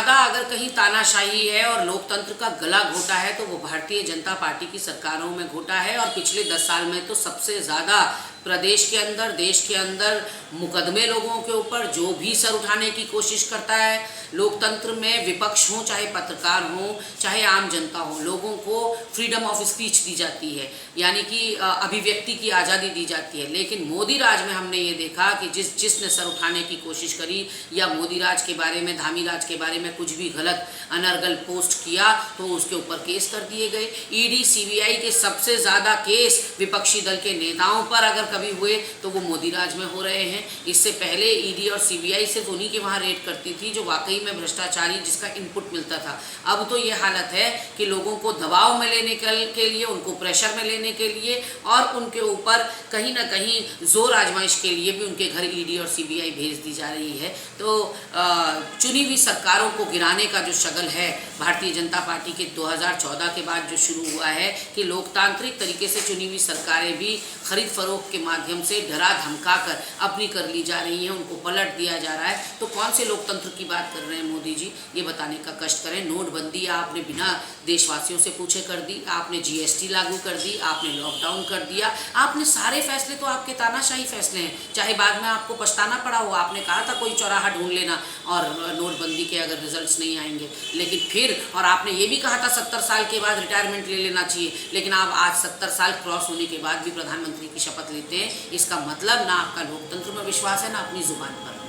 ज़्यादा अगर कहीं तानाशाही है और लोकतंत्र का गला घोटा है तो वो भारतीय जनता पार्टी की सरकारों में घोटा है। और पिछले 10 साल में तो सबसे ज़्यादा प्रदेश के अंदर, देश के अंदर मुकदमे लोगों के ऊपर, जो भी सर उठाने की कोशिश करता है लोकतंत्र में, विपक्ष हो चाहे पत्रकार हो चाहे आम जनता हो, लोगों को फ्रीडम ऑफ स्पीच दी जाती है, यानी कि अभिव्यक्ति की आज़ादी दी जाती है। लेकिन मोदी राज में हमने ये देखा कि जिसने सर उठाने की कोशिश करी या मोदी राज के बारे में, धामी राज के बारे में कुछ भी गलत अनर्गल पोस्ट किया तो उसके ऊपर केस कर दिए गए। ईडी सीबीआई के सबसे ज़्यादा केस विपक्षी दल के नेताओं पर अगर कभी हुए तो वो मोदी राज में हो रहे हैं। इससे पहले ईडी और सीबीआई सिर्फ उन्हीं के वहाँ रेड करती थी जो वाकई में भ्रष्टाचारी, जिसका इनपुट मिलता था। अब तो ये हालत है कि लोगों को दबाव में लेने के लिए, उनको प्रेशर में लेने के लिए और उनके ऊपर कहीं ना कहीं जोर आजमाइश के लिए भी उनके घर ईडी और सीबीआई भेज दी जा रही है। तो चुनी हुई सरकारों को गिराने का जो शगल है भारतीय जनता पार्टी के 2014 के बाद जो शुरू हुआ है कि लोकतांत्रिक तरीके से चुनी हुई सरकारें भी खरीद फरोख्त के माध्यम से डरा धमका कर अपनी कर ली जा रही हैं, उनको पलट दिया जा रहा है। तो कौन से लोकतंत्र की बात कर रहे हैं मोदी जी, ये बताने का कष्ट करें। नोटबंदी आपने बिना देशवासियों से पूछे कर दी, आपने जीएसटी लागू कर दी, आपने लॉकडाउन कर दिया, आपने सारे फैसले तो आपके तानाशाही फैसले हैं, चाहे बाद में आपको पछताना पड़ा हो। आपने कहा था कोई चौराहा ढूंढ लेना और नोटबंदी के अगर रिजल्ट्स नहीं आएंगे, लेकिन फिर और आपने ये भी कहा था 70 साल के बाद रिटायरमेंट ले लेना चाहिए, लेकिन आप आज 70 साल क्रॉस होने के बाद भी प्रधानमंत्री की शपथ लेते हैं। इसका मतलब ना आपका लोकतंत्र में विश्वास है ना अपनी जुबान पर।